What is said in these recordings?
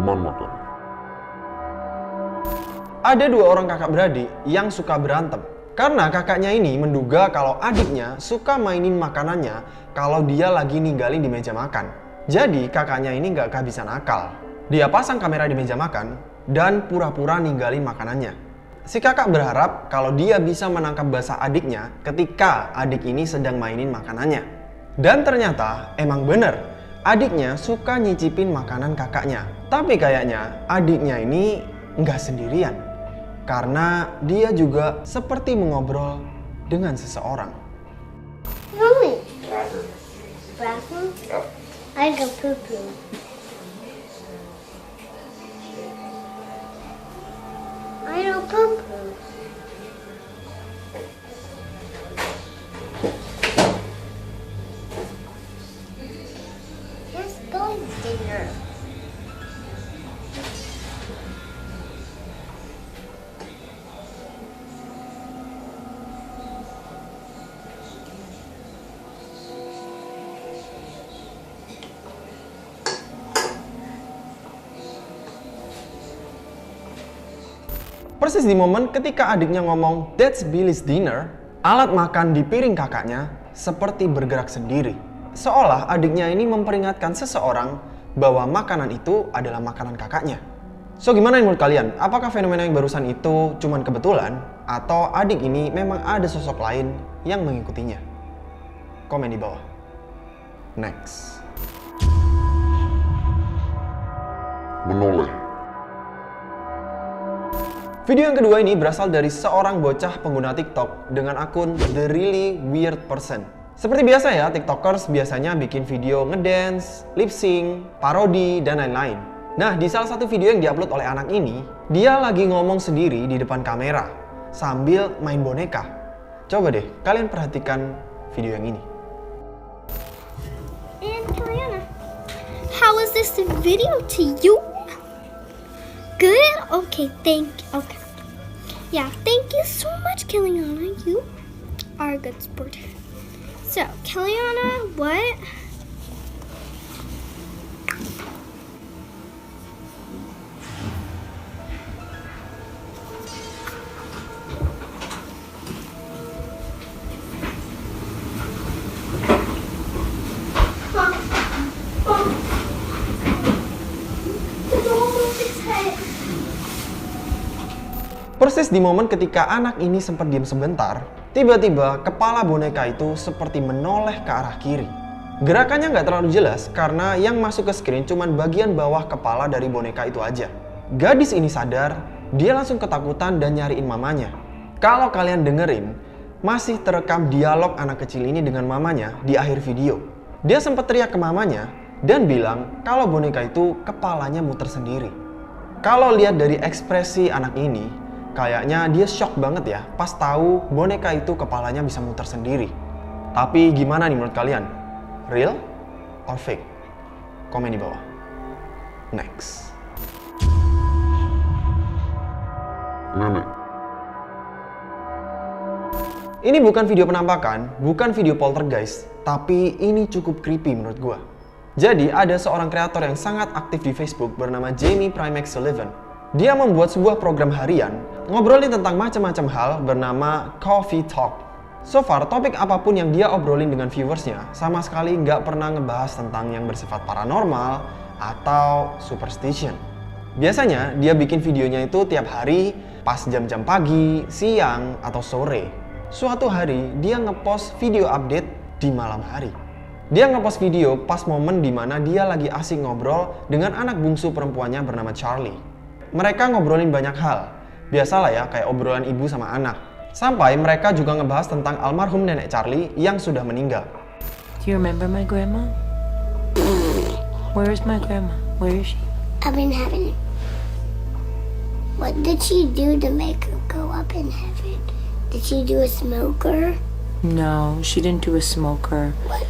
teman makan. Ada dua orang kakak beradik yang suka berantem. Karena kakaknya ini menduga kalau adiknya suka mainin makanannya kalau dia lagi ninggalin di meja makan. Jadi kakaknya ini nggak kehabisan akal. Dia pasang kamera di meja makan dan pura-pura ninggalin makanannya. Si kakak berharap kalau dia bisa menangkap basah adiknya ketika adik ini sedang mainin makanannya. Dan ternyata emang bener, adiknya suka nyicipin makanan kakaknya. Tapi kayaknya adiknya ini nggak sendirian. Karena dia juga seperti mengobrol dengan seseorang. Mommy. Bathroom? Yep. I go poo-poo. I go poo-poo. Let's go dinner. Persis di momen ketika adiknya ngomong, "That's Billy's dinner," alat makan di piring kakaknya seperti bergerak sendiri. Seolah adiknya ini memperingatkan seseorang bahwa makanan itu adalah makanan kakaknya. So gimana menurut kalian? Apakah fenomena yang barusan itu cuman kebetulan? Atau adik ini memang ada sosok lain yang mengikutinya? Komen di bawah. Next. Menoleh. Video yang kedua ini berasal dari seorang bocah pengguna TikTok dengan akun The Really Weird Person. Seperti biasa ya, TikTokers biasanya bikin video ngedance, lip sync, parodi, dan lain-lain. Nah, di salah satu video yang diupload oleh anak ini, dia lagi ngomong sendiri di depan kamera sambil main boneka. Coba deh, kalian perhatikan video yang ini. And Juliana, how was this video to you? Good? Okay, thank you. Okay. Yeah, thank you so much, Kiliana. You are a good sport. So, Kiliana, what? Persis di momen ketika anak ini sempat diam sebentar, tiba-tiba kepala boneka itu seperti menoleh ke arah kiri. Gerakannya nggak terlalu jelas karena yang masuk ke screen cuma bagian bawah kepala dari boneka itu aja. Gadis ini sadar, dia langsung ketakutan dan nyariin mamanya. Kalau kalian dengerin, masih terekam dialog anak kecil ini dengan mamanya di akhir video. Dia sempat teriak ke mamanya dan bilang kalau boneka itu kepalanya muter sendiri. Kalau lihat dari ekspresi anak ini, kayaknya dia shock banget ya pas tahu boneka itu kepalanya bisa muter sendiri. Tapi gimana nih menurut kalian? Real or fake? Komen di bawah. Next. Nenek. Ini bukan video penampakan, bukan video poltergeist, tapi ini cukup creepy menurut gua. Jadi ada seorang kreator yang sangat aktif di Facebook bernama Jamie Primax Sullivan. Dia membuat sebuah program harian ngobrolin tentang macam-macam hal bernama Coffee Talk. So far, topik apapun yang dia obrolin dengan viewersnya sama sekali nggak pernah ngebahas tentang yang bersifat paranormal atau superstition. Biasanya dia bikin videonya itu tiap hari pas jam-jam pagi, siang, atau sore. Suatu hari dia ngepost video update di malam hari. Dia ngepost video pas momen dimana dia lagi asik ngobrol dengan anak bungsu perempuannya bernama Charlie. Mereka ngobrolin banyak hal, biasalah ya kayak obrolan ibu sama anak. Sampai mereka juga ngebahas tentang almarhum nenek Charlie yang sudah meninggal. Do you remember my grandma? Where is my grandma? Where is she? I've been having. What did she do to make her go up in heaven? Did she do a smoker? No, she didn't do a smoker. What?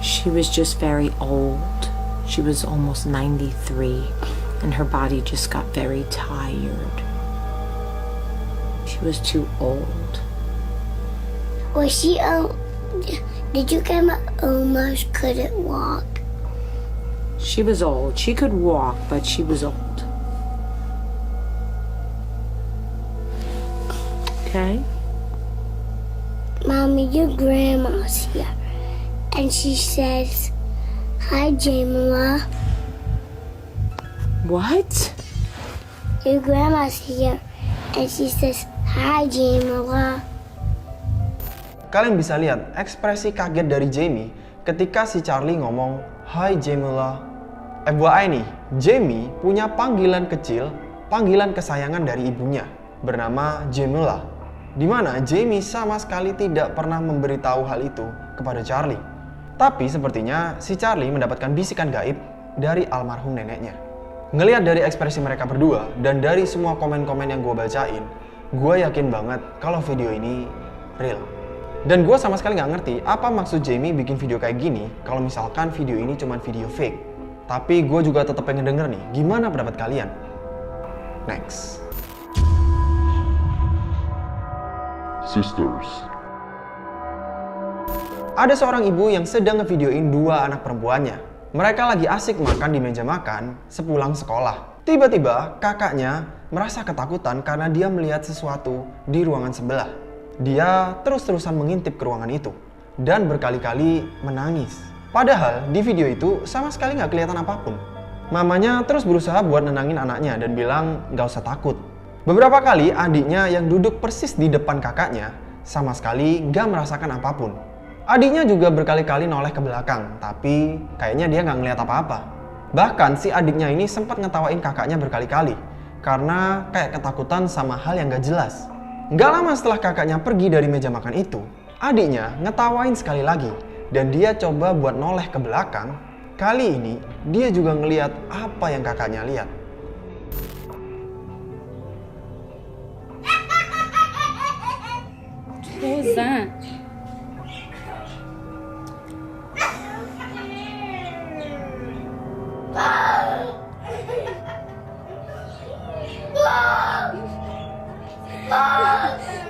She was just very old. She was almost 93, and her body just got very tired. She was too old. Was she did you grandma almost couldn't walk? She was old. She could walk, but she was old. Okay? Mommy, your grandma's here. And she says, "Hi, Jamila." What? Your grandma's here. And she says, "Hi, Jamila." Kalian bisa lihat ekspresi kaget dari Jamie ketika si Charlie ngomong, "Hi Jamila." FYI nih, Jamie punya panggilan kecil, panggilan kesayangan dari ibunya, bernama Jamila. Dimana Jamie sama sekali tidak pernah memberitahu hal itu kepada Charlie. Tapi sepertinya si Charlie mendapatkan bisikan gaib dari almarhum neneknya. Ngelihat dari ekspresi mereka berdua dan dari semua komen-komen yang gue bacain, gue yakin banget kalau video ini real. Dan gue sama sekali nggak ngerti apa maksud Jamie bikin video kayak gini kalau misalkan video ini cuma video fake. Tapi gue juga tetap pengen denger nih, gimana pendapat kalian? Next. Sisters. Ada seorang ibu yang sedang ngevideoin dua anak perempuannya. Mereka lagi asik makan di meja makan sepulang sekolah. Tiba-tiba kakaknya merasa ketakutan karena dia melihat sesuatu di ruangan sebelah. Dia terus-terusan mengintip ke ruangan itu dan berkali-kali menangis. Padahal di video itu sama sekali nggak kelihatan apapun. Mamanya terus berusaha buat nenangin anaknya dan bilang nggak usah takut. Beberapa kali adiknya yang duduk persis di depan kakaknya sama sekali nggak merasakan apapun. Adiknya juga berkali-kali noleh ke belakang, tapi kayaknya dia nggak ngeliat apa-apa. Bahkan si adiknya ini sempat ngetawain kakaknya berkali-kali karena kayak ketakutan sama hal yang nggak jelas. Nggak lama setelah kakaknya pergi dari meja makan itu, adiknya ngetawain sekali lagi. Dan dia coba buat noleh ke belakang. Kali ini dia juga ngeliat apa yang kakaknya lihat. What was that?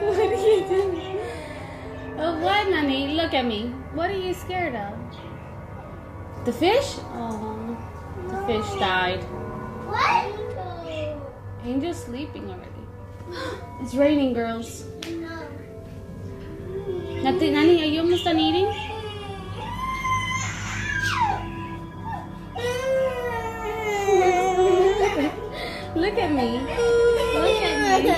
What are you doing? Oh, what, Nani? Look at me. What are you scared of? The fish? Oh, the fish died. What? Angel's sleeping already. It's raining, girls. Nani, are you almost done eating? Look at me. Look at me.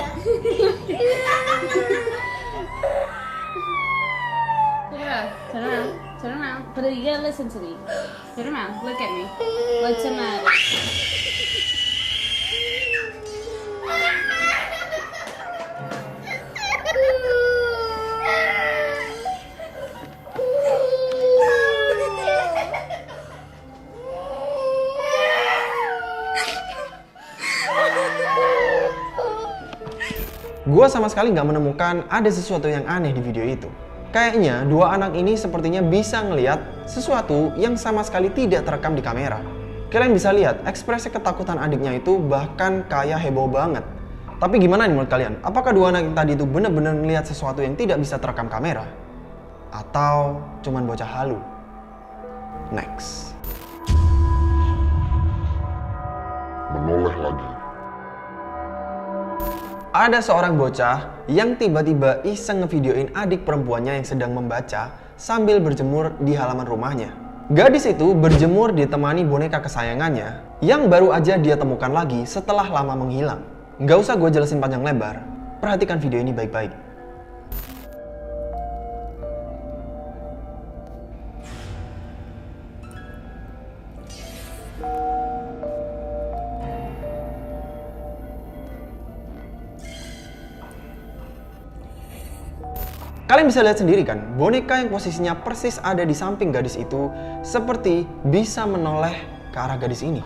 Yeah, turn around. Turn around. But you gotta listen to me. Turn around. Look at me. What's the matter? Gua sama sekali nggak menemukan ada sesuatu yang aneh di video itu. Kayaknya dua anak ini sepertinya bisa ngelihat sesuatu yang sama sekali tidak terekam di kamera. Kalian bisa lihat ekspresi ketakutan adiknya itu bahkan kayak heboh banget. Tapi gimana nih menurut kalian? Apakah dua anak yang tadi itu benar-benar melihat sesuatu yang tidak bisa terekam kamera? Atau cuman bocah halu? Next. Menoleh lagi. Ada seorang bocah yang tiba-tiba iseng ngevideoin adik perempuannya yang sedang membaca sambil berjemur di halaman rumahnya. Gadis itu berjemur ditemani boneka kesayangannya yang baru aja dia temukan lagi setelah lama menghilang. Nggak usah gue jelasin panjang lebar, perhatikan video ini baik-baik. Kalian bisa lihat sendiri kan, boneka yang posisinya persis ada di samping gadis itu seperti bisa menoleh ke arah gadis ini.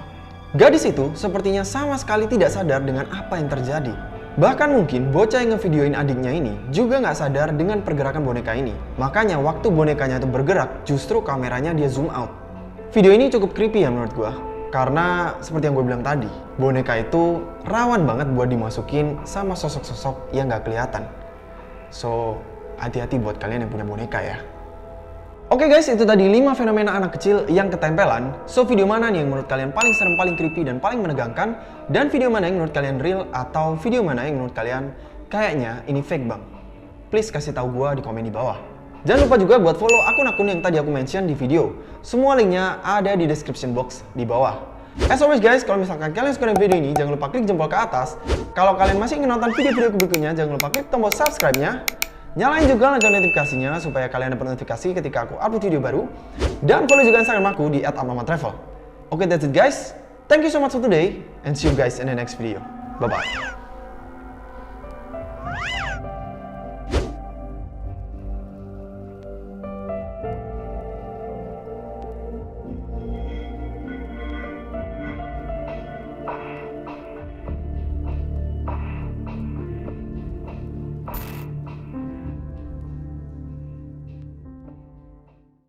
Gadis itu sepertinya sama sekali tidak sadar dengan apa yang terjadi. Bahkan mungkin bocah yang ngevideoin adiknya ini juga nggak sadar dengan pergerakan boneka ini. Makanya waktu bonekanya itu bergerak, justru kameranya dia zoom out. Video ini cukup creepy ya menurut gua. Karena seperti yang gue bilang tadi, boneka itu rawan banget buat dimasukin sama sosok-sosok yang nggak kelihatan. So, hati-hati buat kalian yang punya boneka ya. Oke guys, itu tadi 5 fenomena anak kecil yang ketempelan. So, video mana nih yang menurut kalian paling serem, paling creepy, dan paling menegangkan? Dan video mana yang menurut kalian real? Atau video mana yang menurut kalian kayaknya ini fake bang? Please kasih tahu gua di komen di bawah. Jangan lupa juga buat follow akun-akun yang tadi aku mention di video. Semua linknya ada di description box di bawah. As always guys, kalau misalkan kalian suka dengan video ini, jangan lupa klik jempol ke atas. Kalau kalian masih ingin nonton video-video berikutnya, jangan lupa klik tombol subscribe-nya. Nyalain juga lonceng notifikasinya supaya kalian dapat notifikasi ketika aku upload video baru. Dan follow juga Instagram aku di @amamatravel. Oke, that's it guys. Thank you so much for today and see you guys in the next video. Bye-bye.